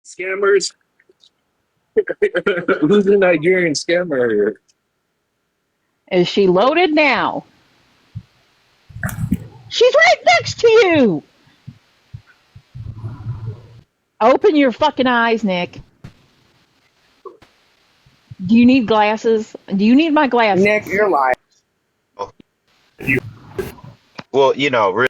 Scammers. Who's the Nigerian scammer here? Is she loaded now? She's right next to you. Open your fucking eyes, Nick. Do you need glasses? Do you need my glasses? Nick, you're lying. Well, you know,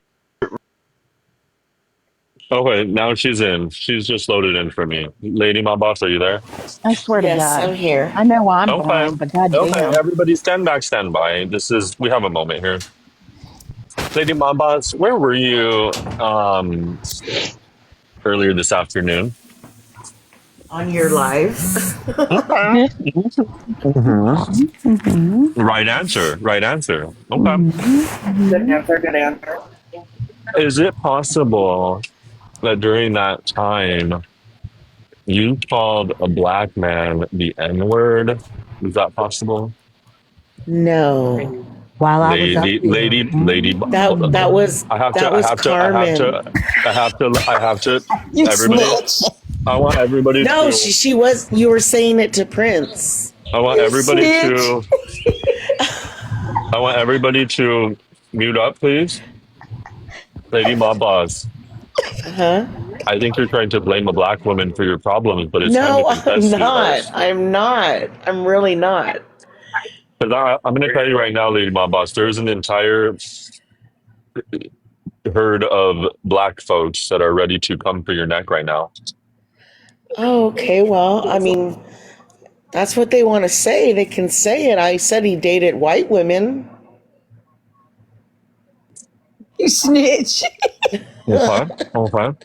Oh wait, now she's in. She's just loaded in for me. Lady, my boss, are you there? I swear to Yes, God. I'm here. I know I'm Okay. blind, but Okay, goddamn. everybody stand back, stand by. We have a moment here. Lady Mambas, where were you earlier this afternoon? On your live. Okay. Right answer. Right answer. Okay. Good answer, good answer. Is it possible that during that time you called a black man the N word? Is that possible? No. While I was up there. Lady. Hold on. That was I have to. that I was have to. I have Carmen. to. I have to. I have to. You Everybody. snitch. I want everybody No, to. she was you were saying it to Prince. I want You everybody snitch. to. I want everybody to mute up, please. Lady Mambas. Huh? I think you're trying to blame a black woman for your problems, but it's time to No, I'm confess to not. yours. I'm not. I'm really not. Because I'm going to tell you right now, Lady Mambas, there's an entire herd of black folks that are ready to come for your neck right now. Oh, okay, well, I mean, that's what they want to say. They can say it. I said he dated white women. You snitch. Okay. Okay.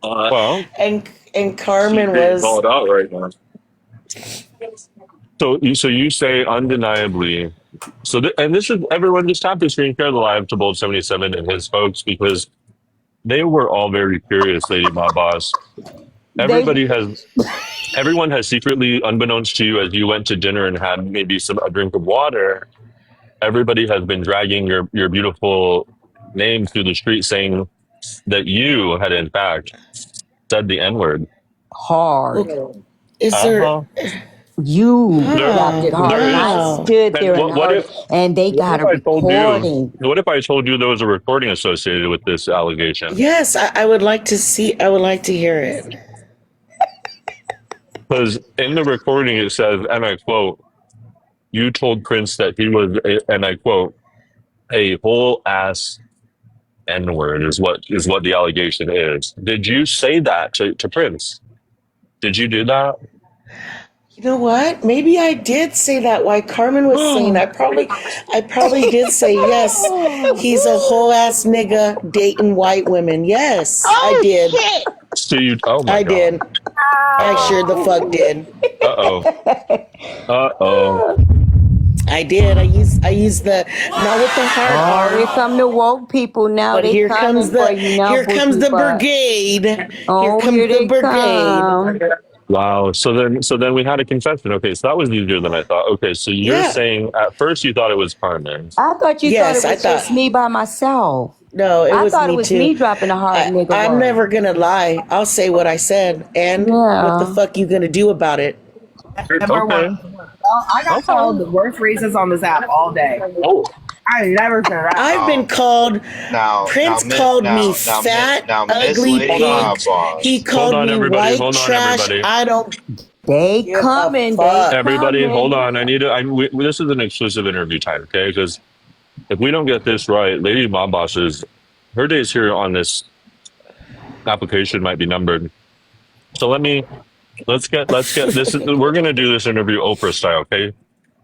Well, And she's Carmen being was called out right now. So you say undeniably. And this is everyone just tap the screen share the live to Bold 77 and his folks because they were all very curious, Lady My Boss. They Everyone has secretly, unbeknownst to you, as you went to dinner and had maybe a drink of water, everybody has been dragging your beautiful name through the street saying that you had in fact said the N word. hard. well, is there Uh-huh. You There, dropped it hard. And I wow. stood and there and what heard, if and they what got if a I told you recording. what if I told you there was a recording associated with this allegation? Yes, I would like to see I would like to hear it. Because in the recording it says, and I quote, you told Prince that he was, and I quote, a whole ass N word is what the allegation is. Did you say that to Prince? Did you do that? You know what? Maybe I did say that while Carmen was saying I probably did say yes. He's a whole ass nigga dating white women. Yes, I Oh did. shit! So you? Oh my I god. did. Uh I oh. sure the fuck did. Uh oh. Uh oh. I did. I used the not with the hard Oh, here R, come the woke people now. but They coming for you now, here comes Bookie the Butt. brigade. Here Oh, comes here the they brigade. come. Wow. So then we had a confession. Okay, so that was easier than I thought. Okay, so you're Yeah. saying at first you thought it was Carmen. I thought you thought it Yes, I was just thought. me by myself. No, it I was thought it me was too. me dropping a hard nigga I'm word. never gonna lie. I'll say what I said. And what the Yeah. fuck you gonna do about it? Never Okay. once. Well, I got called Okay. the worst racist on this app all day. Oh. I never said that. I've been now, called. now, Prince called me Miss, fat, Miss ugly Hold Lady on. pig. Mob He Boss. Hold called on, me everybody. white Hold on, trash. everybody. I don't They give a coming. They fuck. Everybody, hold coming. on. I need to. This is an exclusive interview time, okay? Because if we don't get this right, Lady Mob Bosses, her days here on this application might be numbered. So let's get this. We're gonna do this interview Oprah style, okay?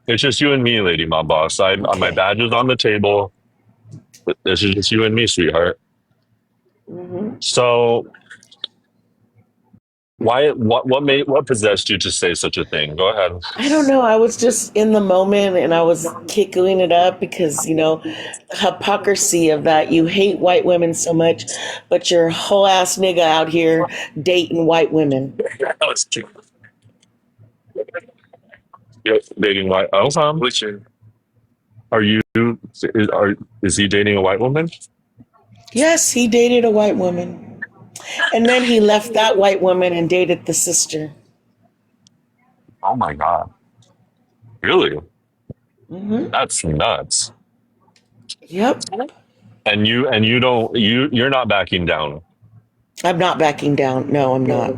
It's just you and me, Lady Mob Boss. My Okay. badge is on the table. But this is just you and me, sweetheart. hmm So what possessed you to say such a thing? Go ahead. I don't know. I was just in the moment and I was kickling it up because, hypocrisy of that. You hate white women so much, but you're a whole ass nigga out here dating white women. Oh, it's cute. Yep, dating white. Oh, are you? Is he dating a white woman? Yes, he dated a white woman. And then he left that white woman and dated the sister. Oh my God. Really? Hmm. That's nuts. Yep. And you don't you're not backing down. I'm not backing down. No, I'm not.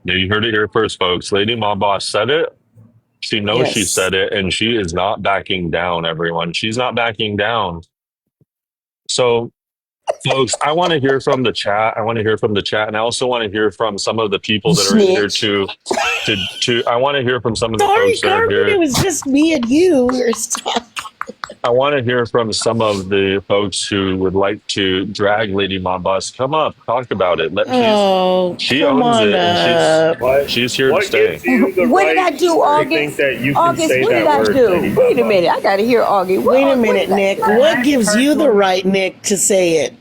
Yeah, you heard it here first, folks. Lady Mob Boss said it. She knows she Yes. said it, and she is not backing down, everyone. She's not backing down. So, folks, I want to hear from the chat. I want to hear from the chat, and I also want to hear from some of the people You that are in here snitch. to I want to hear from some of the Sorry, folks that are Carmen. It here. was just me and you. We were stuck. I want to hear from some of the folks who would like to drag Lady Mob Boss. Come up, talk about it. Oh, She come owns on it, and up. she's here to What stay. gives you the What did I right do, to think August? that you can August, say what did that I word, do? Lady Wait a Mama? minute. I got to hear August. Wait a What minute, did I Nick. say? What gives you the right, Nick, to say it?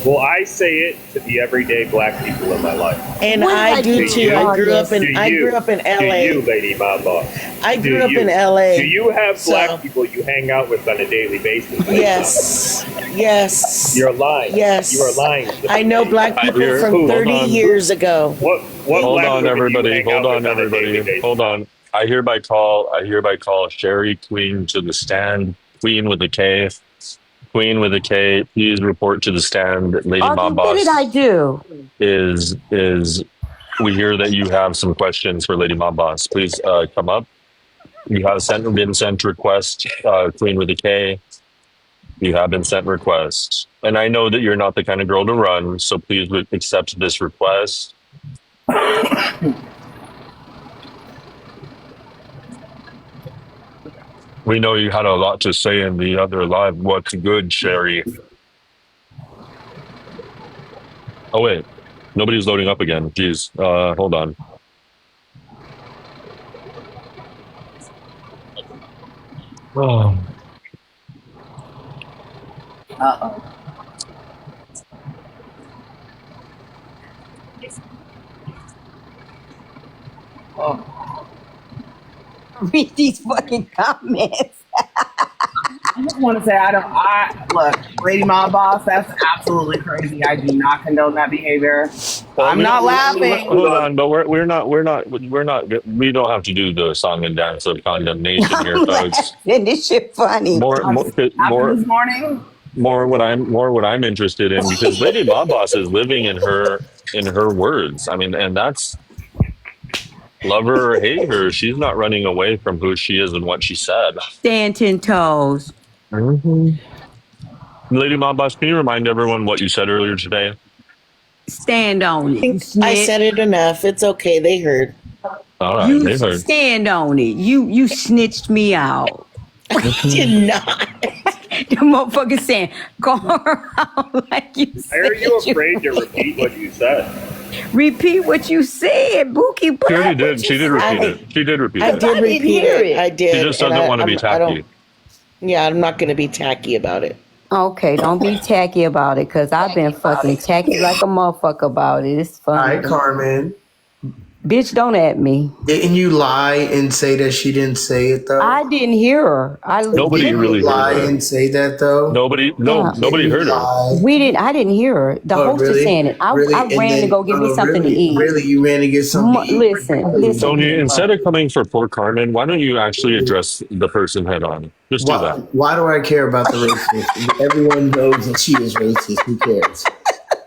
Well, I say it to the everyday black people in my life. And What did I I do do, too. I grew up August? in To you, LA. to you, Lady Mama. I To grew up you. in LA. Do you have So- black people you hang out with on a daily basis? Lady Yes. Yes. Mama? You're lying. Yes. You are lying. I know black I people hear- from hold 30 on. years ago. What Hold black on, women do you everybody. hang Hold out on, with on a daily everybody. basis? Hold on. I hereby call Sherry Queen to the stand. Queen with a K. Queen with a K. Please report to the stand. Lady August, Mob what did I Boss do? is we hear that you have some questions for Lady Mob Boss. Please come up. You have been sent request, Queen with a K. You have been sent request. And I know that you're not the kind of girl to run, so please accept this request. We know you had a lot to say in the other live. What's good, Sherry? Oh, wait. Nobody's loading up again. Jeez. Hold on. Oh. Uh-oh. Oh. Read these fucking comments. I just want to say look, Lady Mom Boss, that's absolutely crazy. I do not condone that behavior. I'm not laughing. Hold on, but we don't have to do the song and dance of condemnation here, I'm folks. laughing. This shit funny. After this morning, more what I'm interested in, because Lady Mob Boss is living in her words. I mean, and that's, love her or hate her, she's not running away from who she is and what she said. Stand 10 toes. Mm-hmm. Lady Mob Boss, can you remind everyone what you said earlier today? Stand on it. I You think I snitch. said it enough. It's okay. They heard. All right, You they heard. stand on it. You snitched me out. Did not. The motherfucker saying, call her out like you Why said. are you afraid to repeat what you said? Repeat what you said, Bookie. She already did. She did repeat it. She did repeat I it. did didn't repeat hear it. it. I did. She just and doesn't want to be I tacky. Yeah, I'm not going to be tacky about it. Okay, don't be tacky about it, because I've been fucking tacky like a motherfucker about it. It's funny. Hi, Carmen. Bitch, don't at me. Didn't you lie and say that she didn't say it though? I didn't hear her. Nobody Didn't really you heard lie her. and say that though? Nobody Didn't heard you her. lie? I didn't hear her. The Oh, host is really? saying it. I Really? And ran to then- go get me oh, something really? to eat. Really? You ran to get something to eat? Listen. Tony, instead of coming for poor Carmen, why don't you actually address the person head on? Just do that. Why do I care about the racist? Everyone knows that she is racist. Who cares?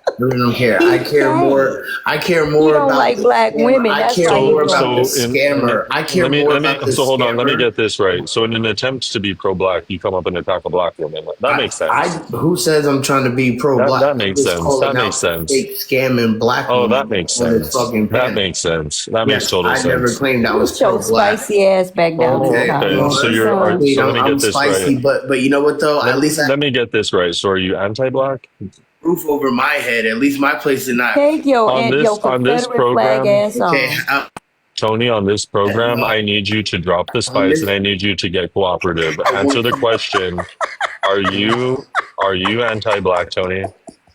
I really don't care. I care more. I care more You don't about like the black scammer. women, I that's care why you more don't. about the scammer. I care more about the So hold on, let me scammer. get this right. So in an attempt to be pro-black, you come up and attack a black woman. That makes sense. Who says I'm trying to be pro-black? That makes I'm just sense. calling That out makes sense. Fake scamming black. Oh, women that makes on this sense. fucking That panel. makes sense. That makes Yes, total I never sense. claimed I was Get your pro-black. spicy ass back down Oh, to the okay. house. So you're. Sweet, So let me I'm get this spicy, right. but you know what though? At least I Let me get this right. So are you anti-black? roof over my head. At least my place is not. Take your On this Confederate program, flag ass on. Okay, Tony, on this program, I need you to drop the spice and I need you to get cooperative. Answer the question. Are you anti-black, Tony?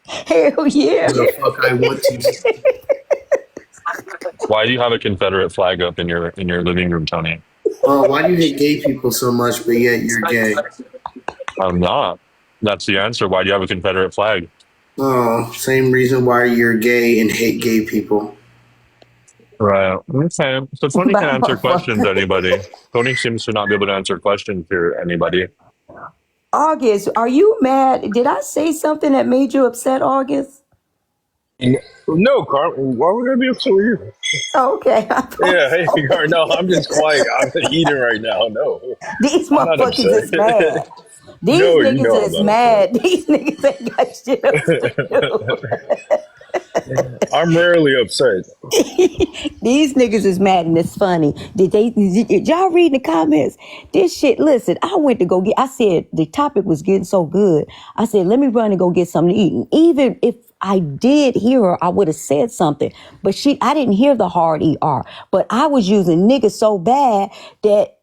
Hell yeah. the fuck I want to. Why do you have a Confederate flag up in your living room, Tony? Why do you hate gay people so much, but yet you're gay? I'm not. That's the answer. Why do you have a Confederate flag? Oh, same reason why you're gay and hate gay people. Right. Okay. So Tony can Bye, answer questions to motherfucker. anybody. Tony seems to not be able to answer questions to anybody. August, are you mad? Did I say something that made you upset, August? No, Carmen. Why would I be upset with you? Okay, I thought Yeah, hey, so. Carmen. No, I'm just quiet. I'm eating right now. No, These I'm not motherfuckers upset. is mad. These No, you niggas know I'm is not mad. These niggas ain't got shit else to do. upset. I'm rarely upset. These niggas is mad and it's funny. Did y'all read the comments? This shit, listen, I went to go get, I said the topic was getting so good. I said, let me run and go get something to eat. And even if I did hear her, I would have said something. But I didn't hear the hard ER. But I was using niggas so bad that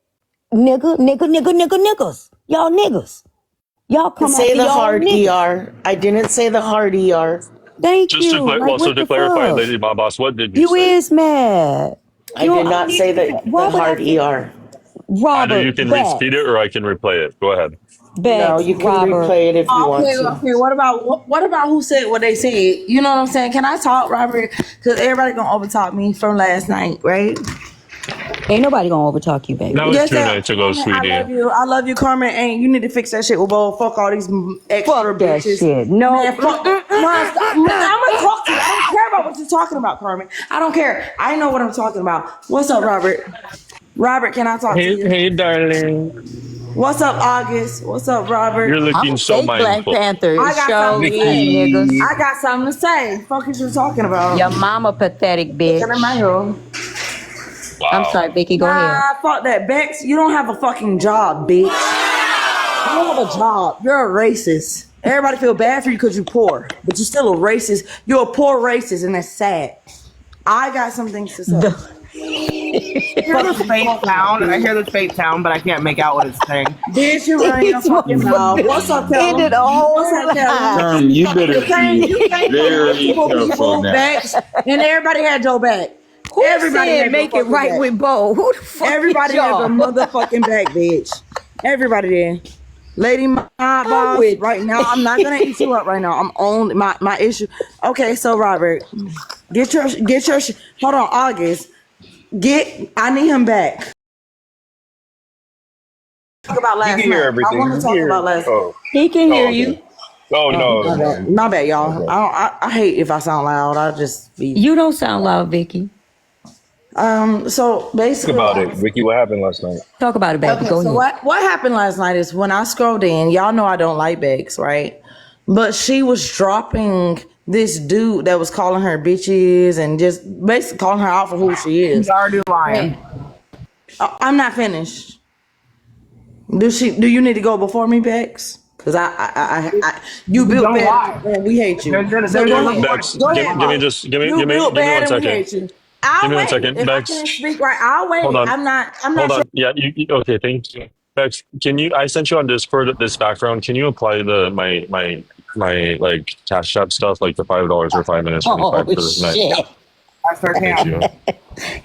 niggas. Y'all niggas. Y'all I come say after the y'all hard niggas. ER. I didn't say the hard ER. Thank Just to you. Like, so what to the clarify, fuck? Lady Bob Boss, what did you You say? is mad. I did I don't not need say you to say. the Why would I hard say ER. Either Robert you can repeat it Bex? or I can replay it. Go ahead. No, Bex, you can Robert. replay it if you want Okay, to. okay. What about who said what they said? You know what I'm saying? Can I talk, Robert? Because everybody gonna overtalk me from last night, right? Ain't nobody gonna overtalk you, baby. Now it's Yes, two that nights ago, Carmen, I sweetie. love you. I love you, Carmen. And you need to fix that shit with Bo. Fuck all these extra Fuck that bitches. shit. No. Man, fuck that. Man, stop. Man, I'm gonna talk to you. I don't care about what you're talking about, Carmen. I don't care. I know what I'm talking about. What's up, Robert? Robert, can I talk to Hey, you? hey, darling. What's up, August? What's up, You're Robert? I'm looking gonna so say Black mindful. Panther. I got Show something to say. is niggas. Vicky. I got something to say. Fuck is you talking about? Your mama pathetic Get in my bitch. room. I'm Wow. sorry, Vicky. Go ahead. Nah, fuck that. Bex, you don't have a fucking job, bitch. You don't have a job. You're a racist. Everybody feel bad for you because you're poor, but you're still a racist. You're a poor racist, and that's sad. I got some things to say. The- Fuck Fuck is you you talking talking about, about, bitch? I hear this fake sound, but I can't make out what it's saying. Bitch, you running your These fucking mouth. motherfuckers What's up, ended Callum? a What's whole up, Callum? lie. You better You be came for very multiple careful people, now. Bex, and everybody had your back. Who Everybody said had your make it fucking right back. with Bo? Who the fuck is Everybody had your y'all? motherfucking back, bitch. Everybody did. Lady my I'm boss, with. right now, I'm not gonna eat you up right now. I'm on my issue. Okay, so Robert, get your hold on, August. I need him back. Talk about He can last hear night. I everything. want He to can talk hear. about last. Oh, He can hear oh, okay. you. Oh Oh, no, no. my bad, y'all. Okay. I hate if I sound loud. I just be. You don't sound loud, Vicky. So Think basically, about what it, Vicky. What happened last night? Talk about it, baby. Okay, Go so ahead. what happened last night is when I scrolled in, y'all know I don't like Bex, right? But she was dropping this dude that was calling her bitches and just basically calling her out for who she He's is. already lying. And I'm not finished. Do you need to go before me, Bex? Cause you built Don't bad lie. and we hate you. So There's a go ahead. recording. Bex, Go give, ahead, give me Bex. just give me You give me built give me bad one and we second. hate you. Give I'll me one wait. second. If I Bex, can't speak right, I'll hold wait. on. I'm not Hold sure. on. Yeah, okay, thank you. Bex, can you I sent you on Discord this background. Can you apply the my like cash app stuff, like the $5 or 5 minutes for Oh for this night? shit! I sure Thank can. you.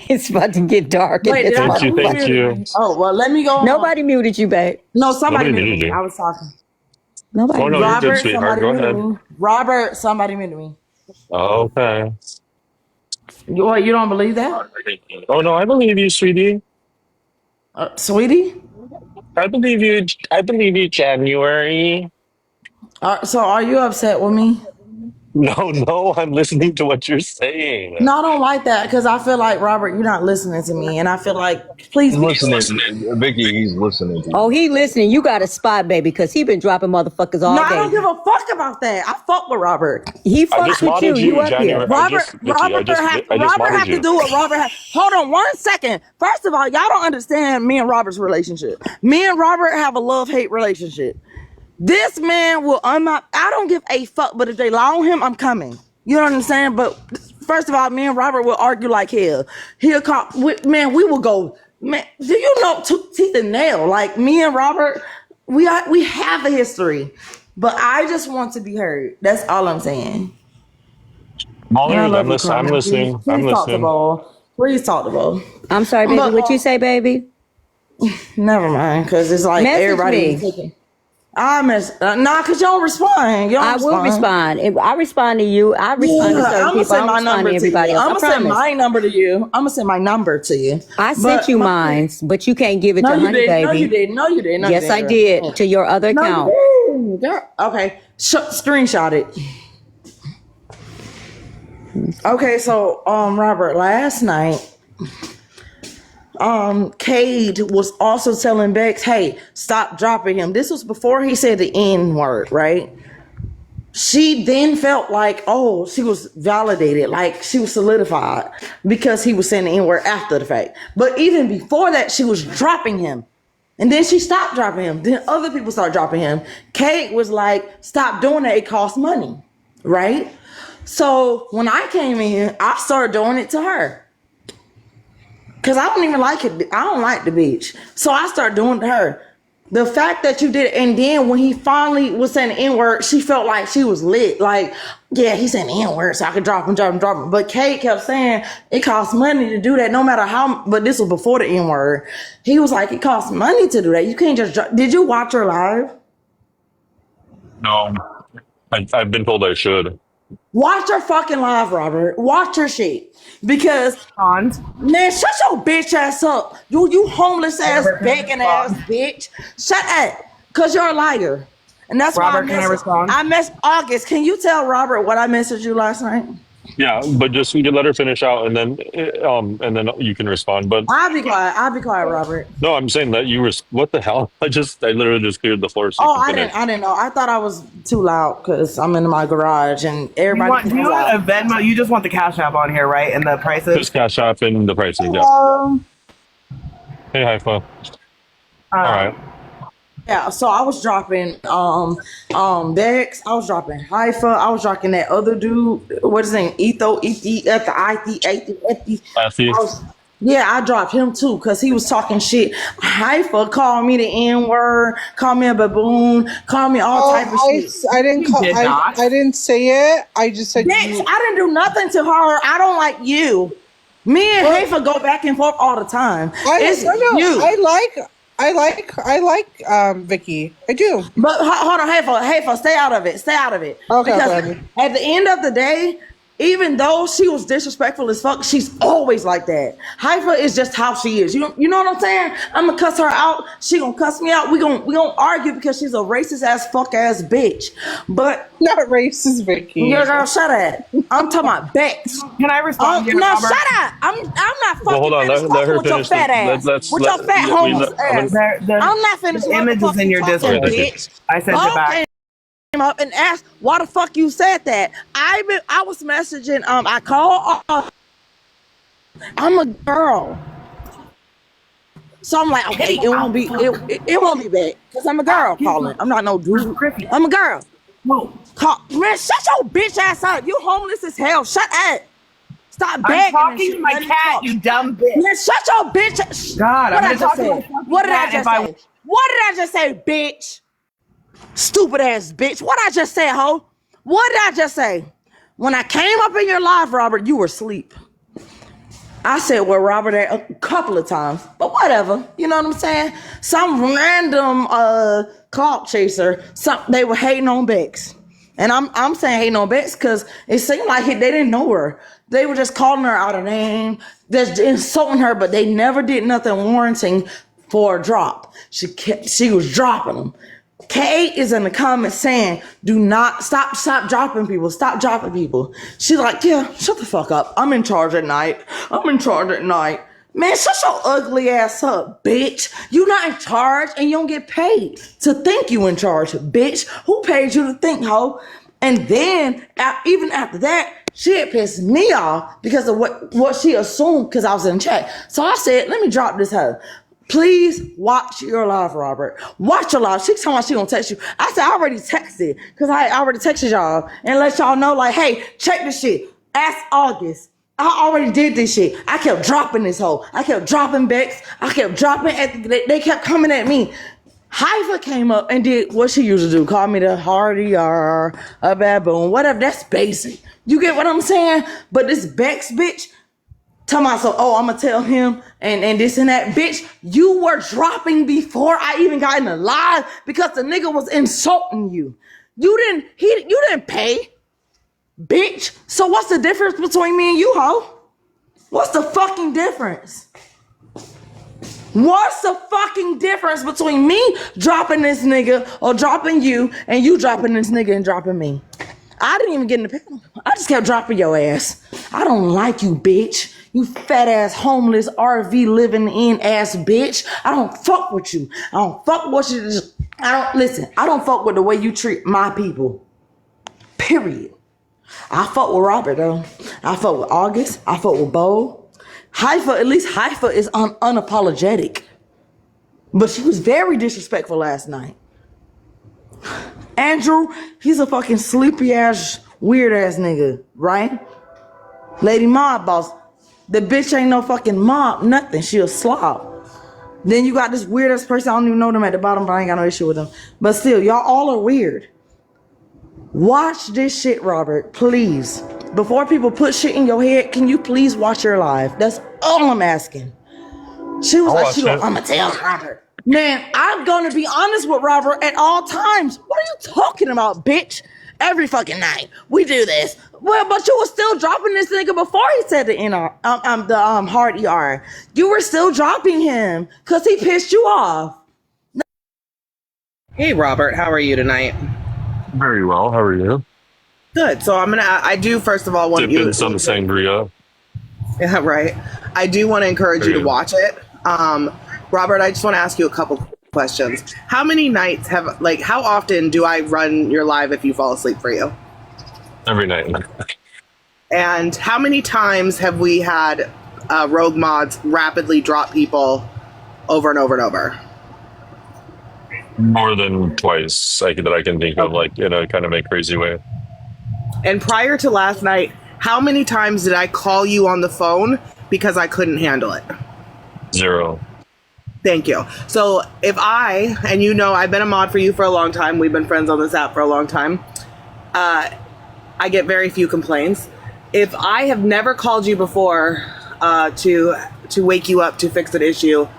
It's about to get dark in Wait, this Thank you, who thank motherfucker. muted you. me? Oh, well, let me go on. Nobody muted you, babe. No, somebody Nobody muted needed me. I you. was talking. Nobody Oh no, muted you're good, you. Robert, sweetheart. somebody Go muted ahead. me. Robert, somebody muted me. Okay. You don't believe that? Oh no, I believe you, sweetie. Sweetie? I believe you. I believe you, January. So are you upset with me? No, no, I'm listening to what you're saying. No, I don't like that because I feel like, Robert, you're not listening to me. And I feel like, please He's be. listening, Vicky. He's listening to Oh, you. he listening. You got a spot, baby, because he been dropping motherfuckers No, all I day. don't give a fuck about that. I fuck with Robert. He I just fucks with you. modded You you, up here. January. Vicky, I just Robert modded have to you. do what Robert have. Hold on 1 second. First of all, y'all don't understand me and Robert's relationship. Me and Robert have a love-hate relationship. This man will unmount. I don't give a fuck, but if they lie on him, I'm coming. You know what I'm saying? But first of all, me and Robert will argue like hell. He'll call, man, we will go, man, do you know teeth and nail? Like me and Robert, we have a history. But I just want to be heard. That's all I'm saying. I'm all And I ears. love you, I'm Carmen. Please, listening. I'm please talk to listening. Bo. Please talk to Bo. I'm sorry, baby. But What you say, baby? never mind, because it's like Message everybody me. taking. I miss nah, cause you don't respond. You don't I will respond. If I respond to you. I respond to certain I'm gonna people. I send don't my respond number to to everybody you. else. I'm I gonna send promise. my number to you. I'm gonna send my number to you. I sent you mine, but you can't give it No, to you Honey didn't. No, Baby. you didn't. No, you didn't. No, Yes, you I didn't. did to your other No, account. you didn't. Girl. Okay, screenshot it. Okay, so Robert, last night, Cade was also telling Bex, "Hey, stop dropping him." This was before he said the N word, right? She then felt like, oh, she was validated, like she was solidified because he was saying the N word after the fact. But even before that, she was dropping him. And then she stopped dropping him. Then other people started dropping him. Kate was like, stop doing that. It costs money. Right? So when I came in, I started doing it to her. Because I don't even like it. I don't like the bitch. So I started doing it to her. The fact that you did it, and then when he finally was saying the N-word, she felt like she was lit. Like, yeah, he's saying the N-word, so I could drop him. But Kate kept saying it costs money to do that, no matter how. But this was before the N-word. He was like, it costs money to do that. You can't just drop. Did you watch her live? No, I've been told I should. Watch her fucking live, Robert. Watch her shit. Because, man, shut your bitch ass up. You homeless ass, begging ass bitch. Shut up. Because you're a liar. And that's Robert, why can I respond? I messaged August. Can you tell Robert what I messaged you last night? Yeah, but just you can let her finish out, and then you can respond. But I'll be quiet, Robert. no, I'm saying that what the hell? I literally just cleared the floor so you Oh, can finish. I didn't know. I thought I was too loud because I'm in my garage and everybody. Do you want a Venmo? You just want the Cash App on here, right? And the prices. Just Cash App and the prices. Yeah. Hey, Haifa. All right. Yeah, so I was dropping Dex, I was dropping Haifa, I was dropping that other dude, what is his name? Yeah, I dropped him too because he was talking shit. Haifa called me the N-word, called me a baboon, called me all type of shit. I didn't say it. I just said Bitch, I didn't do nothing to her. I don't like you. Me and Haifa go back and forth all the time. It's you. I like Vicky. I do. But hold on, Haifa, stay out of it. Stay out of it. Okay, because baby. at the end of the day, even though she was disrespectful as fuck, she's always like that. Haifa is just how she is. You know what I'm saying? I'm gonna cuss her out. She gonna cuss me out. We gonna argue because she's a racist ass fuck ass bitch. But not racist, Vicky. Yeah, girl, shut up. I'm talking about Bex. Can I respond? No, Robert? shut up. I'm not fucking Well, hold on. Let her with your finish. fat ass. With your fat homeless ass. I'm not finished. The image is in your Discord. Bitch. I sent it back. Came up and asked why the fuck you said that. I was messaging. I called. I'm a girl, so I'm like, okay, it won't be bad because I'm a girl calling. I'm not no dude. I'm a girl. Man, shut your bitch ass up. You homeless as hell. Shut up. Stop begging. I'm talking to my cat, you dumb bitch. Man, shut your bitch. God, I'm gonna talk to my What did I cat just if say? What did I just say, bitch? Stupid ass bitch. What I just say, ho? What did I just say? When I came up in your live, Robert, you were asleep. I said, well, Robert, a couple of times, but whatever. You know what I'm saying? Some random clout chaser. They were hating on Bex. And I'm saying hating on Bex because it seemed like they didn't know her. They were just calling her out of name, just insulting her, but they never did nothing warranting for a drop. She was dropping them. Kate is in the comments saying, do not stop dropping people. Stop dropping people. She's like, yeah, shut the fuck up. I'm in charge at night. Man, shut your ugly ass up, bitch. You not in charge and you don't get paid to think you in charge, bitch. Who paid you to think, ho? And then even after that, she had pissed me off because of what she assumed because I was in chat. So I said, let me drop this hoe. Please watch your live, Robert. Watch your live. She's talking about she gonna text you. I said, I already texted because I already texted y'all and let y'all know, like, hey, check this shit. Ask August. I already did this shit. I kept dropping this hoe. I kept dropping Bex. I kept dropping. They kept coming at me. Haifa came up and did what she used to do. Call me the hardy or a baboon, whatever. That's basic. You get what I'm saying? But this Bex bitch, Talking about so, I'm gonna tell him and this and that. Bitch, you were dropping before I even got in the live because the nigga was insulting you. You didn't pay, bitch. So what's the difference between me and you, ho? What's the fucking difference? What's the fucking difference between me dropping this nigga or dropping you and you dropping this nigga and dropping me? I didn't even get in the panel. I just kept dropping your ass. I don't like you, bitch. You fat ass, homeless, RV living in ass bitch. I don't fuck with you. I don't fuck with you. I don't fuck with the way you treat my people. Period. I fuck with Robert though. I fuck with August. I fuck with Bo. Haifa, at least Haifa is unapologetic. But she was very disrespectful last night. Andrew, he's a fucking sleepy ass, weird ass nigga, right? Lady Mob Boss, the bitch ain't no fucking mob, nothing. She a slob. Then you got this weird ass person, I don't even know them at the bottom, but I ain't got no issue with them. But still, y'all all are weird. Watch this shit, Robert, please. Before people put shit in your head, can you please watch your live? That's all I'm asking. She was I'm gonna tell Robert. Man, I'm gonna be honest with Robert at all times. What are you talking about, bitch? Every fucking night we do this. Well, but you were still dropping this nigga before he said the hard ER. You were still dropping him because he pissed you off. Hey, Robert, how are you tonight? Very well. How are you? Good. So I do first of all want Dipped you in some sangria. Yeah, right. I do want to encourage you to watch it. Robert, I just want to ask you a couple questions. How many nights how often do I run your live if you fall asleep for you? Every night. And how many times have we had rogue mods rapidly drop people over and over and over? More than twice that I can think of, like in a kind of a crazy way. And prior to last night, how many times did I call you on the phone because I couldn't handle it? 0. Thank you. So if and you know I've been a mod for you for a long time, we've been friends on this app for a long time, I get very few complaints. If I have never called you before to wake you up to fix an issue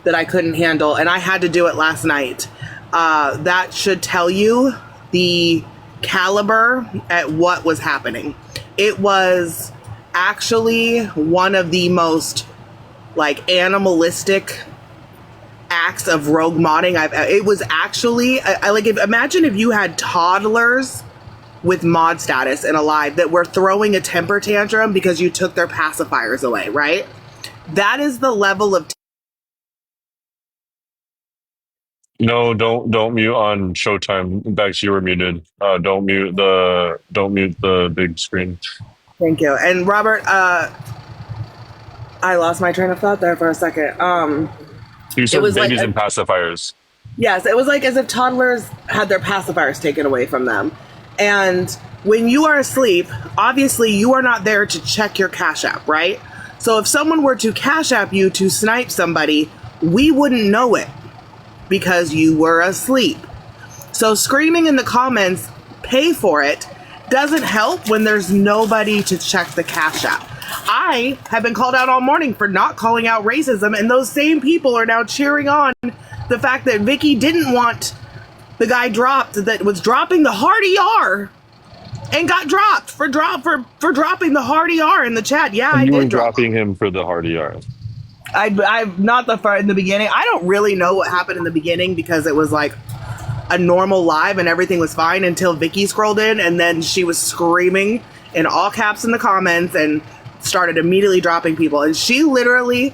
that I couldn't handle, and I had to do it last night, that should tell you the caliber at what was happening. It was actually one of the most animalistic acts of rogue modding it was actually imagine if you had toddlers with mod status in a live that were throwing a temper tantrum because you took their pacifiers away, right? That is the level of No, don't mute on Showtime. Bex, you were muted. Don't mute the big screen. Thank you. And Robert, I lost my train of thought there for a second. You said babies and pacifiers. Yes, it was as if toddlers had their pacifiers taken away from them. And when you are asleep, obviously you are not there to check your Cash App, right? So if someone were to Cash App you to snipe somebody, we wouldn't know it because you were asleep. So screaming in the comments, pay for it, doesn't help when there's nobody to check the Cash App. I have been called out all morning for not calling out racism, and those same people are now cheering on the fact that Vicky didn't want the guy dropped that was dropping the hard ER and got dropped for dropping the hard ER in the chat. Yeah, and I you did were dropping him for the hard ER. I'm not the far in the beginning. I don't really know what happened in the beginning because it was a normal live and everything was fine until Vicky scrolled in, and then she was screaming in all caps in the comments and started immediately dropping people. And she literally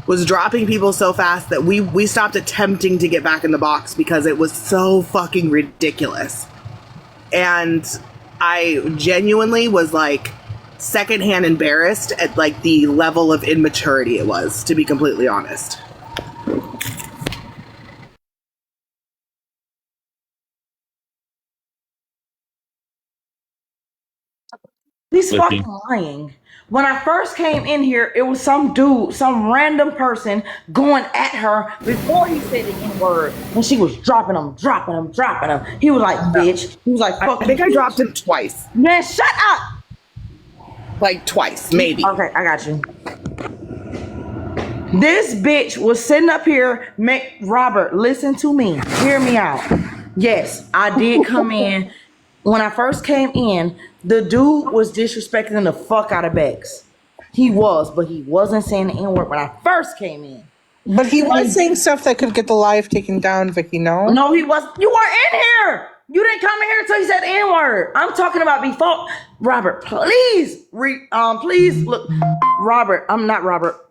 was dropping people so fast that we stopped attempting to get back in the box because it was so fucking ridiculous. And I genuinely was secondhand embarrassed at the level of immaturity it was, to be completely honest. He's fucking lying. When I first came in here, it was some dude, some random person going at her before he said the N-word. And she was dropping him. He was like, bitch. He was like, fuck. I think I dropped him twice. Man, shut up. Twice, maybe. Okay, I got you. This bitch was sitting up here. Robert, listen to me. Hear me out. Yes, I did come in. When I first came in, the dude was disrespecting the fuck out of Bex. He was, but he wasn't saying the N-word when I first came in. But he was saying stuff that could get the live taken down, Vicky, no? No, he was. You weren't in here. You didn't come in here until he said the N-word. I'm talking about before. Robert, please, please look. Robert, I'm not Robert.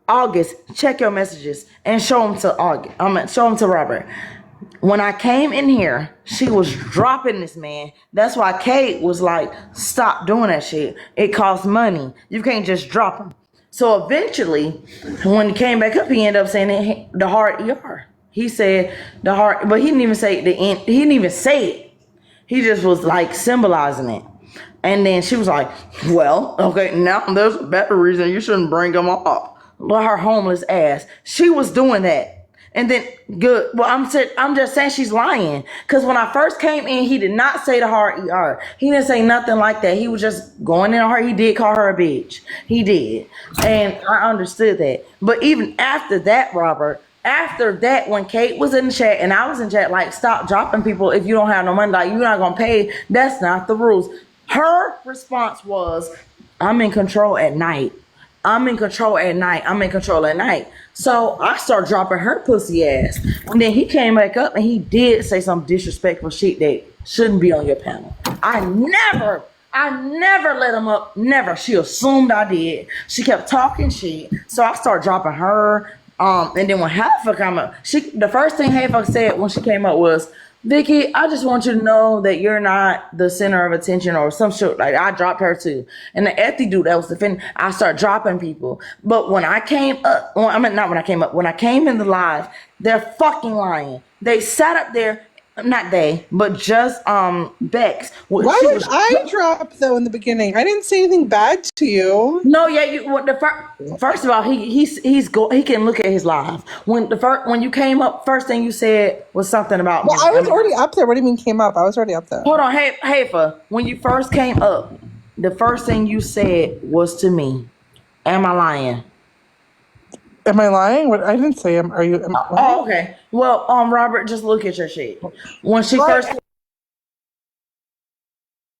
August, check your messages and show them to August. Show them to Robert. When I came in here, she was dropping this man. That's why Kate was like, stop doing that shit. It costs money. You can't just drop him. So eventually, when he came back up, he ended up saying the hard ER. He said the hard, but he didn't even say the end. He didn't even say it. He just was like symbolizing it. And then she was like, well, okay, now there's a better reason you shouldn't bring him up. Her homeless ass. She was doing that. And then good. Well, I'm just saying she's lying. Because when I first came in, he did not say the hard ER. He didn't say nothing like that. He was just going in on her. He did call her a bitch. He did. And I understood that. But even after that, Robert, after that, when Kate was in the chat and I was in chat, like, stop dropping people if you don't have no money. Like, you're not going to pay. That's not the rules. Her response was, I'm in control at night. I'm in control at night. I'm in control at night. So I start dropping her pussy ass. And then he came back up and he did say some disrespectful shit that shouldn't be on your panel. I never let him up. Never. She assumed I did. She kept talking shit. So I start dropping her. And then when Haifa came up, the first thing Haifa said when she came up was, Vicky, I just want you to know that you're not the center of attention or some shit. Like, I dropped her too. And the Ethy dude that was defending, I start dropping people. But when I came up, well, I mean, not when I came up, when I came in the live, they're fucking lying. They sat up there, not they, but just Bex. Why would I drop though in the beginning? I didn't say anything bad to you. No, yeah, first of all, he can look at his live. When you came up, first thing you said was something about. Well, I was already up there. What do you mean came up? I was already up there. Hold on, Haifa. When you first came up, the first thing you said was to me, "Am I lying?" Am I lying? What I didn't say. Oh, okay. Well, Robert, just look at your shit. When she first.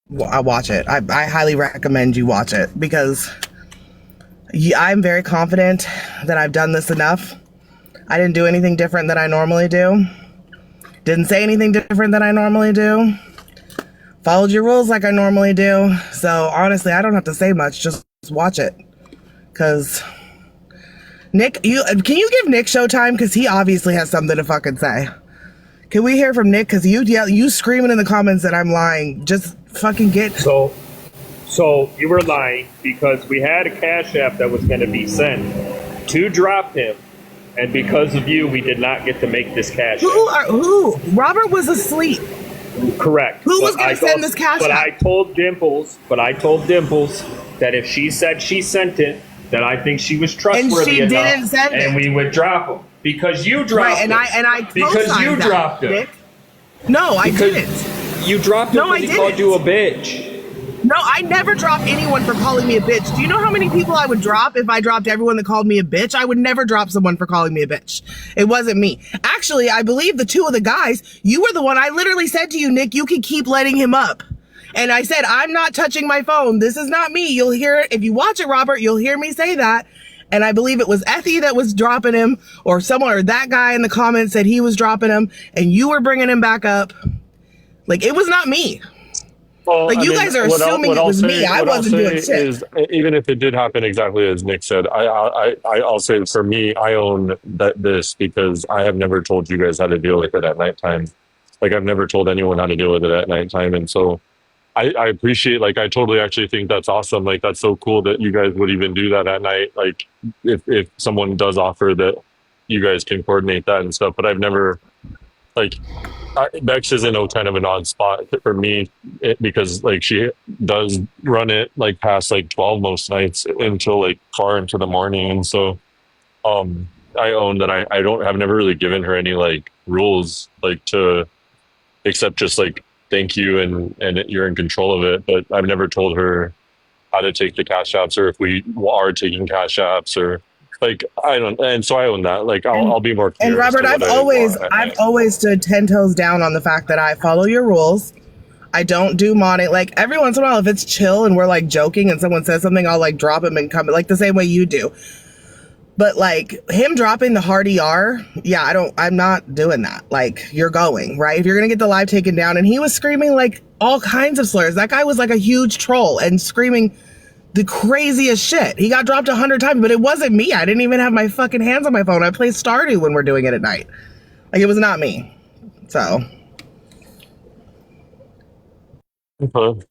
Well, I watch it. I highly recommend you watch it because I'm very confident that I've done this enough. I didn't do anything different than I normally do. Didn't say anything different than I normally do. Followed your rules like I normally do. So honestly, I don't have to say much. Just watch it. Because Nick, can you give Nick showtime? Because he obviously has something to fucking say. Can we hear from Nick? Because you screaming in the comments that I'm lying. Just fucking get. So you were lying because we had a cash app that was going to be sent to drop him, and because of you, we did not get to make this cash app. Who? Robert was asleep. Correct. Who was going to send this cash But app? I told Dimples that if she said she sent it, that I think she was trustworthy and she enough, didn't send it. and we would drop him because you dropped Right, him. and I because you dropped him. Nick. No, I didn't. You dropped him because he called you a bitch. No, I never drop anyone for calling me a bitch. Do you know how many people I would drop if I dropped everyone that called me a bitch? I would never drop someone for calling me a bitch. It wasn't me. Actually, I believe the two of the guys, you were the one. I literally said to you, Nick, you can keep letting him up. And I said, I'm not touching my phone. This is not me. You'll hear it. If you watch it, Robert, you'll hear me say that. And I believe it was Ethy that was dropping him, or someone, or that guy in the comments said he was dropping him, and you were bringing him back up. Like, it was not me. Well, like, you guys are assuming it was me. I wasn't doing shit. Is, even if it did happen exactly as Nick said, I'll say for me, I own this because I have never told you guys how to deal with it at nighttime. Like, I've never told anyone how to deal with it at nighttime. And so I appreciate, like, I totally actually think that's awesome. Like, that's so cool that you guys would even do that at night. Like, if someone does offer that, you guys can coordinate that and stuff. But I've never, like, Bex is in a kind of an odd spot for me because, like, she does run it, like, past, like, 12 most nights until, like, far into the morning. And so I own that I've never really given her any, like, rules, like, to, except just, like, thank you and you're in control of it. But I've never told her how to take the cash apps or if we are taking cash apps or Like I don't, and so I own that. Like I'll be more clear. And as to Robert, what I want at I've night. always stood 10 toes down on the fact that I follow your rules. I don't do modding. Like every once in a while, if it's chill and we're like joking and someone says something, I'll like drop him and come like the same way you do. But like him dropping the hard ER, yeah, I'm not doing that. Like you're going, right? If you're going to get the live taken down, and he was screaming like all kinds of slurs. That guy was like a huge troll and screaming the craziest shit. He got dropped 100 times, but it wasn't me. I didn't even have my fucking hands on my phone. I play Stardew when we're doing it at night. Like it was not me. So. Okay.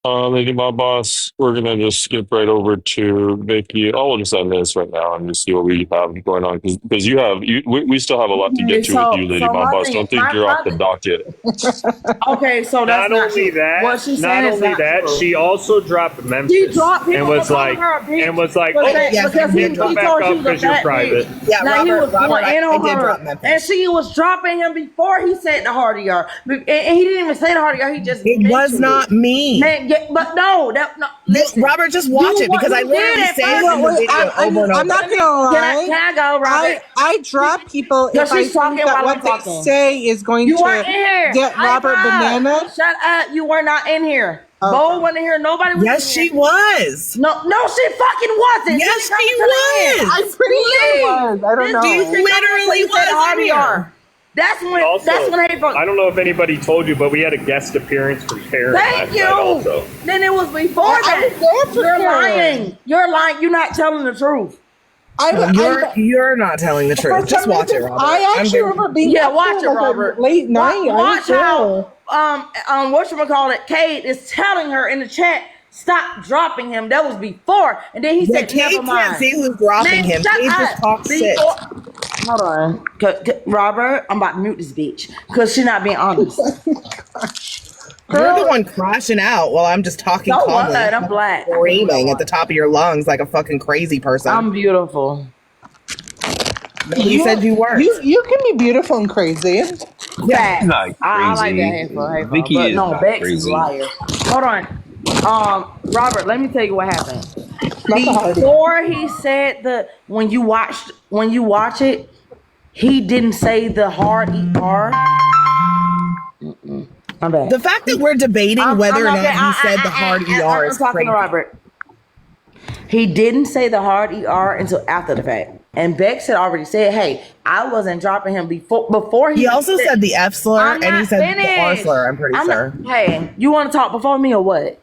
Lady Mob Boss, we're gonna just skip right over to Vicky. Oh, we'll just end this right now and just see what we have going on because we still have a lot to Okay, get to with you, Lady so Mob my Boss. thing, Don't think you're off the docket. okay, so that's Not not only true. that, What she's not saying is only not that, true. she also dropped Memphis She dropped people and was for like, calling her a bitch. oh, yes, because I he did come drop back told she up was a because you're fat private. bitch. Yeah, Now he was Robert, going in I on did her, drop Memphis. and she was dropping him before he said the hard ER, and he didn't even say the hard ER. He just It was mentioned not me. Man, yeah, but no, listen. Robert, just watch it because I literally say it in the video over and over. I'm not gonna lie. Can I go, Robert? I drop people No, if I she's think talking that while what I'm they talking. say is going You to weren't in here. get High Robert five. bananas. Shut up. You were not in here. Okay. Bo wasn't here. Nobody was Yes, in here. she was. No, she fucking wasn't. Yes, She she didn't come to the end. was. I'm pretty sure it was. I don't know. She literally She said was in here. RBR. That's when Also, April. I don't know if anybody told you, but we had a guest appearance from Karen Thank last you. night also. Then it was before I that. was there for You're Karen. lying. You're lying. You're not telling the truth. You're not telling the truth. Just watch it, Robert. I actually remember being watch it, like Robert. late night. Watch how whatchamacallit, Kate is telling her in the chat, stop dropping him. That was before. And then he said, Kate never mind. can't see who's dropping him. shut Kate just up. talks shit. Hold on. Robert, I'm about to mute this bitch because she's not being honest. You're the one crashing out while I'm just talking So calmly. what? I'm black. Screaming at the top of your lungs like a fucking crazy person. I'm beautiful. You said you weren't. You can be beautiful and crazy. Yeah. Not I like crazy. that hateful. Vicky But is no, not Bex is a crazy. liar. Hold on. Robert, let me tell you what happened. Not the hard Before he said when you watch it, he didn't say the hard ER. I'm bad. The fact that we're debating whether or not he said the hard ER is I'm talking crazy. to Robert. He didn't say the hard ER until after the fact. And Bex had already said, hey, I wasn't dropping him before he also said the F slur and he said the R slur, I'm pretty sure. Hey, you want to talk before me or what?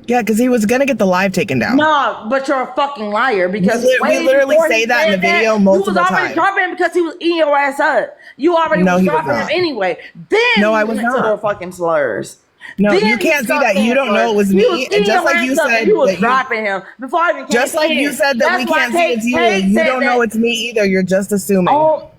Yeah, because he was going to get the live taken down. No, but you're a fucking liar because we way literally before say he that in said the video that, multiple You was already times. dropping him because he was eating your ass up. You already No, was he was dropping him not. anyway. Then No, I you was went to not. the fucking slurs. No, Then you can't see started that. You saying don't know it was slurs. me. He was And eating just your like ass you up said and you was that you- dropping him before I even came Just like in. you said that we That's why can't see it's you. Kate You said don't know that- it's me either. You're just assuming. Oh,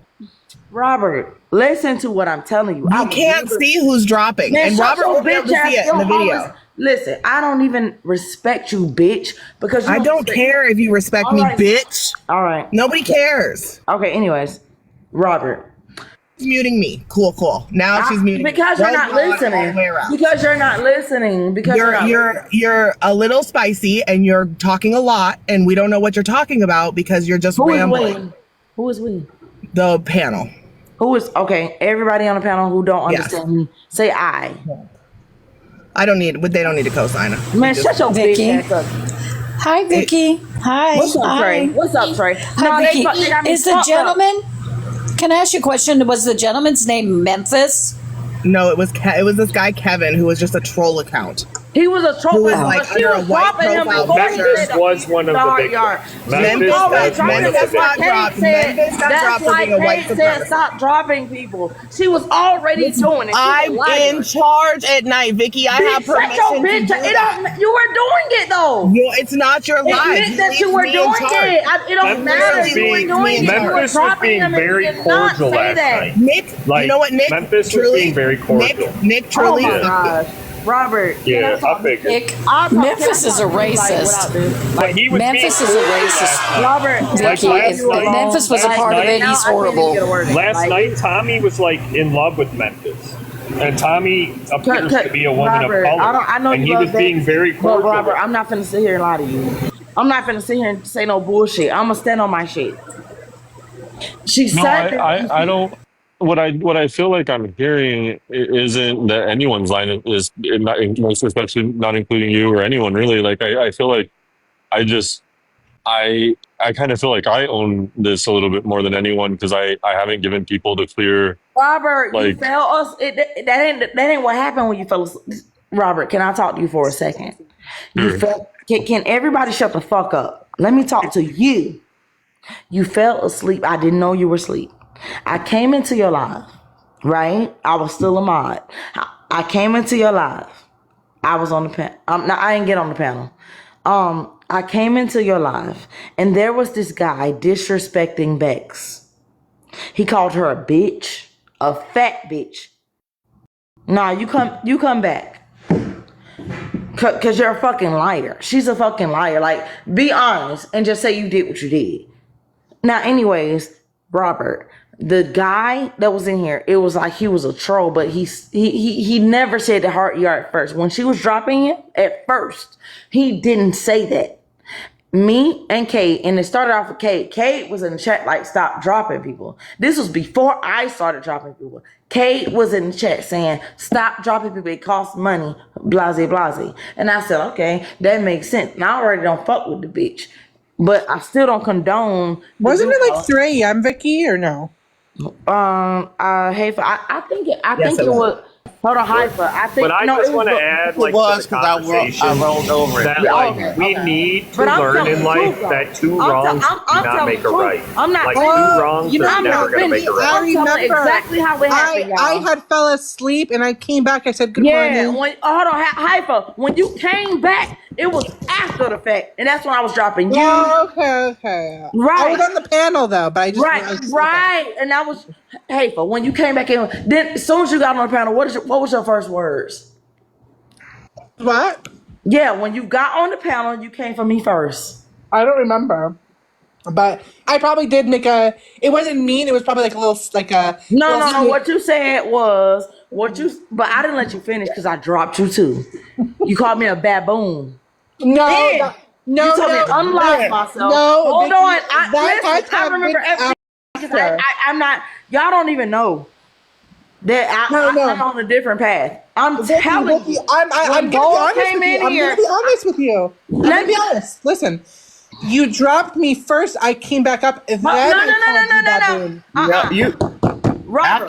Robert, listen to what I'm telling you. You can't see who's dropping. Man, And shut Robert your will be able to bitch see ass it in the your video. always- Listen, I don't even respect you, bitch, because you I don't respect- care if you respect All me, right. bitch. All right. Nobody cares. Okay, anyways, Robert. She's muting me. Cool. Now she's muting me. Because you're Roll not on all the listening. way around. Because you're not listening. Because You're a little spicy and you're talking a lot and we don't know what you're talking about because you're just Who is rambling. we? Who is we? The panel. Who is okay? Everybody on the panel who don't Yes. understand me, say I. They don't need to co-sign it. Man, shut your Vicky. bitch ass up. Hi, Vicky. Hi. What's up, Hi. Trey? What's up, Trey? Hi, Vicky. they got me Is the fucked up. gentleman? Can I ask you a question? Was the gentleman's name Memphis? No, it was this guy Kevin who was just a troll account. He was a troll. Who was, but like, she under a was white dropping him profile before he Memphis said was one of the hard victims. yard. Memphis Always was dropping one of him. the That's why victims. Kate said. Memphis got dropped That's for why being a white Kate said supremacist. stop dropping people. She was already doing it. She was I'm lying. in charge at night, Vicky. I have Bitch, shut your permission to bitch. do It that. don't. You were doing it though. It's not your life. It meant that you were doing it. It don't matter. You were doing it. You were Memphis was dropping being him and very you did not cordial say last that. night. Nick, Like, you know what, Nick? Memphis was truly, being very cordial. Nick truly. Oh my gosh. Robert. Yeah, I figured. Memphis is a racist. But he was Memphis being is a cordial racist. last night. Robert. Vicky, last if night- Memphis was a last part of it, night- he's horrible. Last night, Tommy was like in love with Memphis. And Tommy appears to be a woman Robert, of color. I know and you he love was being Bex, very but cordial. Robert, I'm not finna sit here and lie to you. I'm not finna sit here and say no bullshit. I'm gonna stand on my shit. She No, sat there. I don't. What I feel like I'm hearing isn't that anyone's line is not, most especially not including you or anyone really. Like I feel like I just I kind of feel like I own this a little bit more than anyone because I haven't given people the clear Robert, you like. fell us. That ain't what happened when you fell asleep. Robert, can I talk to you for a second? You Sure. fell. Can everybody shut the fuck up? Let me talk to you. You fell asleep. I didn't know you were asleep. I came into your live, right? I was still a mod. I came into your live. I was on the panel. I didn't get on the panel. I came into your live, and there was this guy disrespecting Bex. He called her a bitch, a fat bitch. Nah, you come back. Cause you're a fucking liar. She's a fucking liar. Like, be honest and just say you did what you did. Now, anyways, Robert, the guy that was in here, it was like he was a troll, but he never said to hurt you at first. When she was dropping it at first, he didn't say that. Me and Kate, and it started off with Kate. Kate was in the chat like, stop dropping people. This was before I started dropping people. Kate was in the chat saying, stop dropping people. It costs money, blase, blase. And I said, okay, that makes sense. And I already don't fuck with the bitch. But I still don't condone. Wasn't it like 3 a.m., Vicky, or no? I think it was. Hold on, Hyper. I think But I no, just it want to was. add, It like, was to the because conversation I rolled over it. that, Yeah, like, okay, we okay. need to But I'm learn telling in the life truth, that two I'm wrongs I'm do not telling make the a truth. right. I'm not. Like, two wrongs You know, are I'm never not going to make finished. a right. I I'm telling remember exactly how it happened, y'all. I had fell asleep and I came back. I said, good Yeah, morning. hold on, Hyper. When you came back, it was after the fact, and that's when I was dropping you. Oh, okay. I was Right. on the panel though, but I just Right, realized. right, and that was hateful. When you came back in, then as soon as you got on the panel, what was your first words? What? Yeah, when you got on the panel, you came for me first. I don't remember, but I probably did make a. It wasn't mean. It was probably like a little, like a. No, little no, no. sneak. What you said was what you, but I didn't let you finish because I dropped you too. You called me a baboon. No, Then no, you told me no, to unlock myself. no. Hold Vicky, on, that listen. has I remember happened everything. after. I'm not. Y'all don't even know that I'm on a different path. I'm telling Vicky, you. I'm When gonna be Gold honest came with you. in I'm here, gonna be honest with you. I'm let gonna be me. honest. Listen, you dropped me first. I came back up, and No, then no, no, I no, called no, you no, no. baboon. Yeah, you Robert.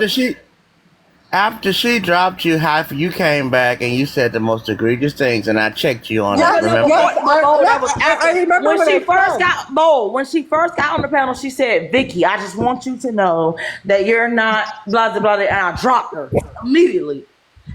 after she dropped you, half you came back and you said the most egregious things, and I checked you on No, it. no, no, Remember? that was after. I remember When what she I first said. got bold, when she first got on the panel, she said, Vicky, I just want you to know that you're not blah, blah, blah. And I dropped her immediately.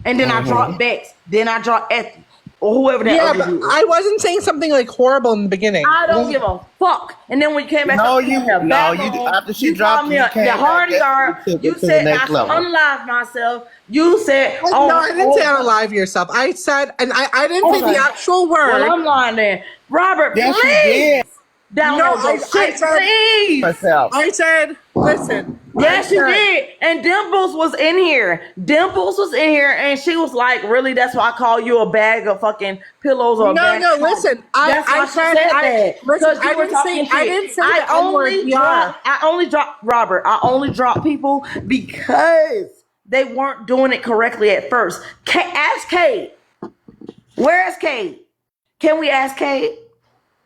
And then I dropped Bex. Then I dropped Effie. Or whoever that Yeah, other but dude is. I wasn't saying something like horrible in the beginning. I don't give a fuck. And then when you came back No, up, you called me a baboon. after she You called dropped me you, you the came back. hard Guess guard. what? You took You it to the said next I should level. unlive myself. You said, No, I didn't say unalive yourself. I said, and I didn't say the actual word. Well, I'm lying then. Robert, Yes, you please. did. Download those shit, please. Herself. I said, listen. Yes, you did. And Dimples was in here. Dimples was in here, and she was like, "Really? That's why I call you a bag of fucking pillows or a bag No, of listen. That's why she said that. Listen, You were talking shit. I didn't say the N-word. I only dropped Robert. I only dropped people because they weren't doing it correctly at first. Ask Kate. Where is Kate? Can we ask Kate?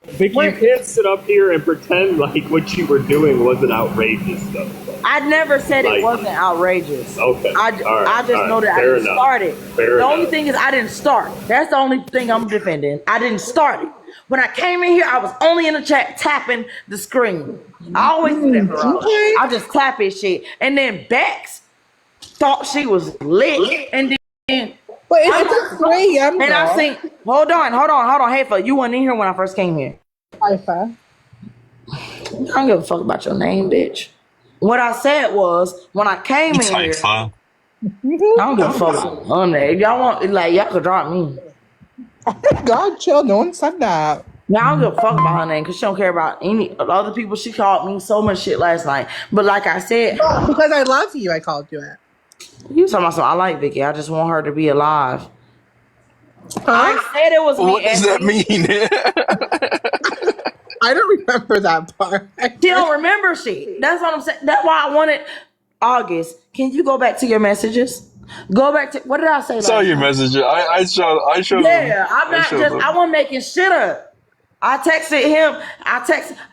Vicky, you can't sit up here and pretend like what you were doing wasn't outrageous, though. I never said it wasn't outrageous. Okay. I just know that I didn't start it. The only thing is I didn't start. That's the only thing I'm defending. I didn't start it. When I came in here, I was only in the chat tapping the screen. I always do that for Robert. I just tap his shit. And then Bex thought she was lit. And then but it's 3 a.m. And I seen, hold on. Heifer, you weren't in here when I first came here. Heifer. I don't give a fuck about your name, bitch. What I said was, when I came in here, I don't give a fuck about her name. If y'all want, like, y'all could drop me. God, chill. No one said that. Yeah, I don't give a fuck about her name because she don't care about any other people. She called me so much shit last night. But like I said, because I love you, I called you it. You talking about something? I like Vicky. I just want her to be alive. I said it was me. What does that mean? I don't remember that part. She don't remember shit. That's what I'm saying. That's why I wanted August. Can you go back to your messages? Go back to what did I say I saw last your time? message. I showed them. Yeah, I'm I not showed just. them. I wasn't making shit up. I texted him.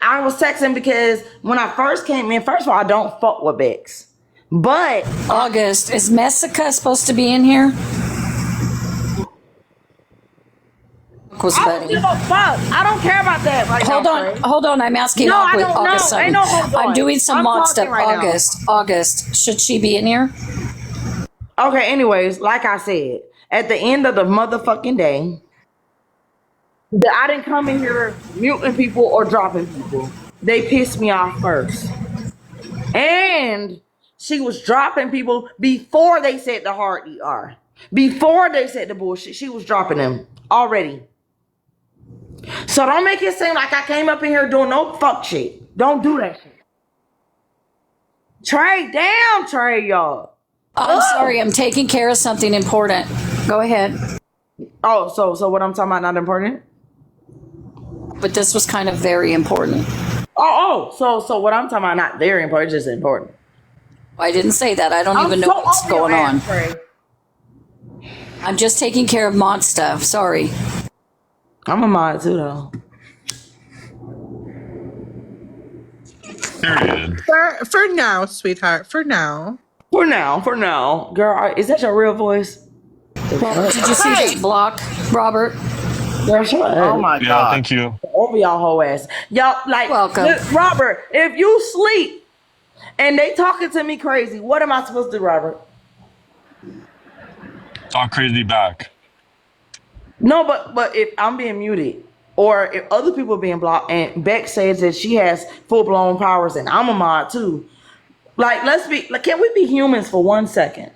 I was texting because when I first came in, first of all, I don't fuck with Bex. But August, is Messica supposed to be in here? Was I don't Betty. give a fuck. I don't care about that right Hold now. on, Trey. hold on. I'm asking No, I don't August know. Ain't something. no hold on. I'm doing some I'm mod talking stuff. right now. August, should she be in here? Okay, anyways, like I said, at the end of the motherfucking day, I didn't come in here muting people or dropping people. They pissed me off first. And she was dropping people before they said the hard ER. Before they said the bullshit, she was dropping them already. So don't make it seem like I came up in here doing no fuck shit. Don't do that shit. Trey, damn Trey, y'all. I'm sorry, I'm taking care of something important. Go ahead. Oh, so what I'm talking about not important? But this was kind of very important. So what I'm talking about not very important, just important. I didn't say that. I don't even know so what's over your going on. ass, Trey. I'm just taking care of mod stuff. Sorry. I'm a mod too, though. Period. For now, sweetheart. For now. For now. Girl, is that your real voice? Well, did you see that block, Robert? Girl, shut up. Oh my Yeah, God. thank you. Over y'all whole ass. Y'all, like, Welcome. look, Robert, if you sleep and they talking to me crazy, what am I supposed to do, Robert? Talk crazy back. No, but if I'm being muted or if other people are being blocked and Beck says that she has full-blown powers and I'm a mod too, like, can we be humans for 1 second?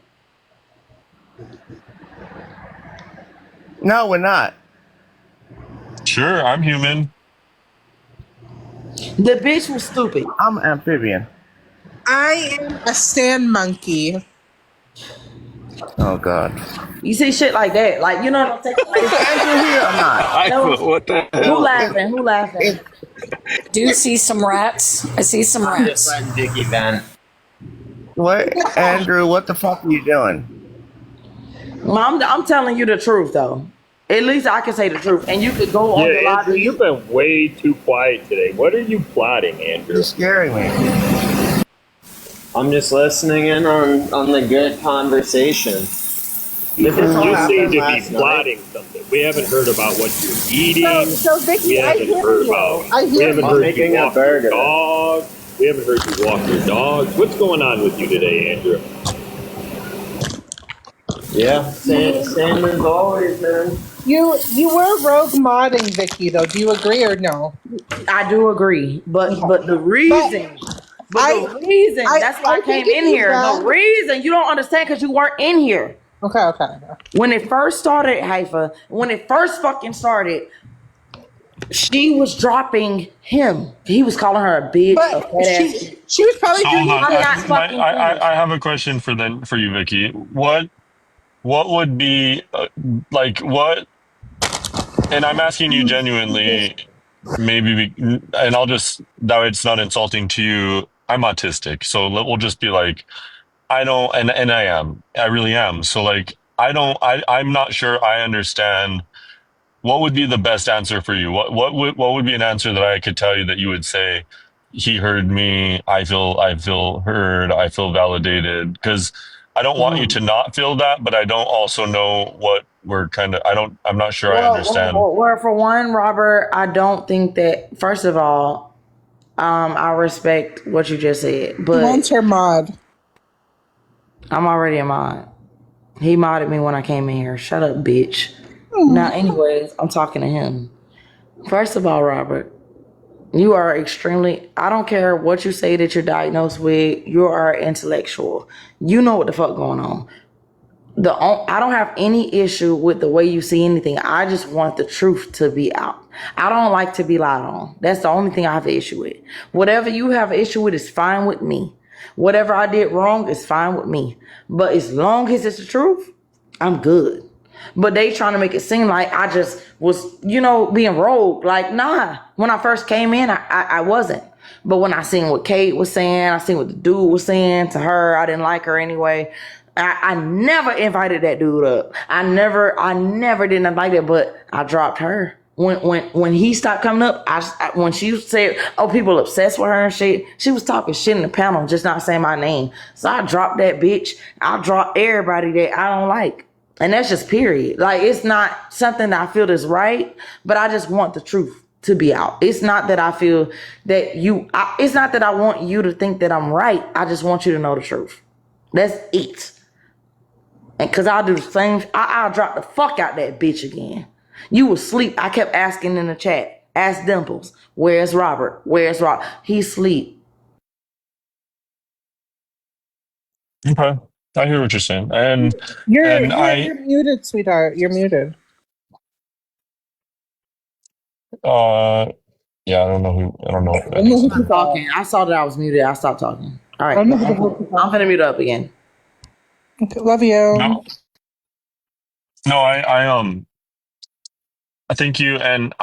No, we're not. Sure, I'm human. The bitch was stupid. I'm amphibian. I am a sand monkey. Oh God. You see shit like that. Like, you know what I'm saying? Like, Andrew here or not? no, What the who hell? laughing? Who laughing? Do you see some rats? I see some I'm rats. just letting Dickie vent. What, Andrew? What the fuck are you doing? Well, I'm telling you the truth though. At least I can say the truth, and you could go on the Yeah, live. Andrew, you've been way too quiet today. What are you plotting, Andrew? You're scaring me. I'm just listening in on the good conversation. You This all seem happened to last be night. plotting something. We haven't heard about what you're eating. So Vicky, We I haven't hear heard you. about. I We hear haven't you. heard you Making a walk your burger. dog. We haven't heard you walk your dog. What's going on with you today, Andrew? Yeah, same as always, man. You were rogue modding, Vicky, though. Do you agree or no? I do agree, but the reason, that's why I can came give in you here. that. The reason you don't understand because you weren't in here Okay. when it first started, Haifa. When it first fucking started, she was dropping him. He was calling her a bitch, a But fat ass. she was probably So doing hold on. I'm not fucking finished. I have a question for you, Vicky. What would be like what? And I'm asking you genuinely. And I'll just that way it's not insulting to you. I'm autistic, so we'll just be like, I don't, and I really am. So like, I'm not sure I understand. What would be the best answer for you? What would be an answer that I could tell you that you would say, he heard me. I feel heard. I feel validated. Because I don't want you to not feel that, but I don't also know what we're kind of. I'm not sure I understand. Well, for one, Robert, I don't think that. First of all, I respect what you just said, but When's her mod? I'm already a mod. He modded me when I came in here. Shut up, bitch. Now, anyways, I'm talking to him. First of all, Robert, you are extremely, I don't care what you say that you're diagnosed with, you are intellectual. You know what the fuck going on. I don't have any issue with the way you see anything. I just want the truth to be out. I don't like to be lied on. That's the only thing I have an issue with. Whatever you have an issue with is fine with me. Whatever I did wrong is fine with me. But as long as it's the truth, I'm good. But they trying to make it seem like I just was, being rogue. Like, nah. When I first came in, I wasn't. But when I seen what Kate was saying, I seen what the dude was saying to her, I didn't like her anyway. I never invited that dude up. I never did nothing like that, but I dropped her. When he stopped coming up, when she said, "Oh, people obsessed with her and shit," she was talking shit in the panel, just not saying my name. So I dropped that bitch. I dropped everybody that I don't like, and that's just period. Like, it's not something that I feel is right, but I just want the truth to be out. It's not that I feel that it's not that I want you to think that I'm right. I just want you to know the truth. That's it. And because I'll do the same, I'll drop the fuck out that bitch again. You was asleep. I kept asking in the chat. Ask Dimples. Where's Robert? Where's Rob? He's asleep. Okay, I hear what you're saying, and You're I muted, sweetheart. You're muted. yeah, I don't know who. I don't know. I know who I'm talking. I saw that I was muted. I stopped talking. All right. I know who I'm finna mute up again. Okay, love you. No, I thank you, and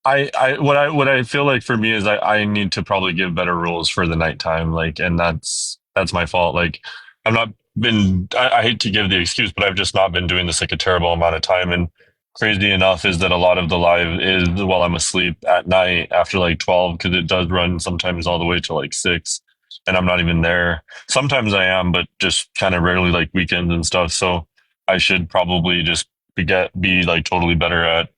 what I feel like for me is I need to probably give better rules for the nighttime, like, and that's my fault. Like, I've not been. I hate to give the excuse, but I've just not been doing this like a terrible amount of time. And crazy enough is that a lot of the live is while I'm asleep at night after like 12, because it does run sometimes all the way to like 6, and I'm not even there. Sometimes I am, but just kind of rarely, like weekends and stuff. So I should probably just be like totally better at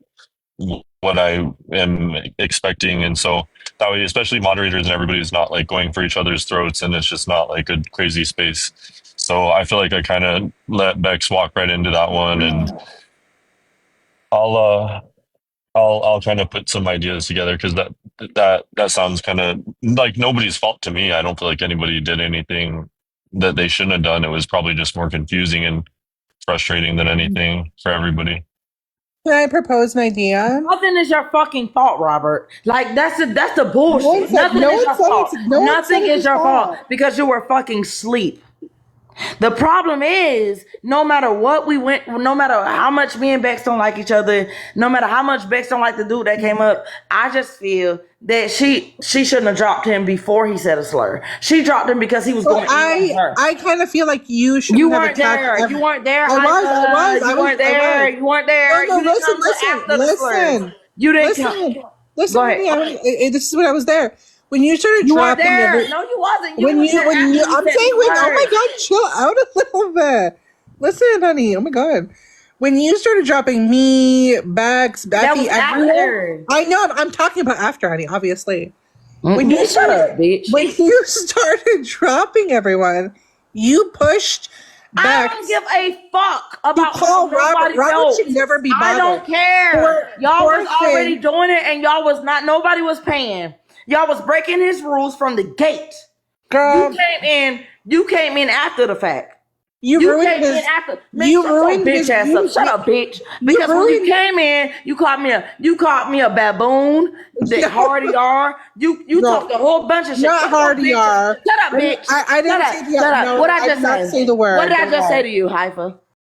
what I am expecting. And so that way, especially moderators and everybody's not like going for each other's throats, and it's just not like a crazy space. So I feel like I kind of let Bex walk right into that one, and I'll kind of put some ideas together, because that sounds kind of like nobody's fault to me. I don't feel like anybody did anything that they shouldn't have done. It was probably just more confusing and frustrating than anything for everybody. Can I propose an idea? Nothing is your fucking fault, Robert. Like, that's the bullshit. Nothing is your fault. Nothing is your fault because you were fucking asleep. The problem is, no matter what we went, no matter how much me and Bex don't like each other, no matter how much Bex don't like the dude that came up, I just feel that she shouldn't have dropped him before he said a slur. She dropped him because he was going to eat her. I kind of feel like you should. You weren't there. You weren't there. I was. You weren't there. You weren't there. No, listen. You didn't listen. Go ahead. This is when I was there. When you started dropping there. No, you wasn't. I'm saying oh my God, chill out a little bit. Listen, honey. Oh my God. When you started dropping me, Bex, Becky, everyone, I know. I'm talking about after, honey. Obviously. When you started dropping everyone, you pushed Bex. I don't give a fuck about how Robert should never be bothered. I don't care. Y'all was already doing it, and nobody was paying. Y'all was breaking his rules from the gate. Girl, you came in after the fact. You ruined his. Shut up, bitch. Because when you came in, you called me a baboon. That hardy R. You talked a whole bunch of shit. Not hardy R. Shut up, bitch. I didn't say the Shut up. What I just say the word. What did I just say to you, Haifa?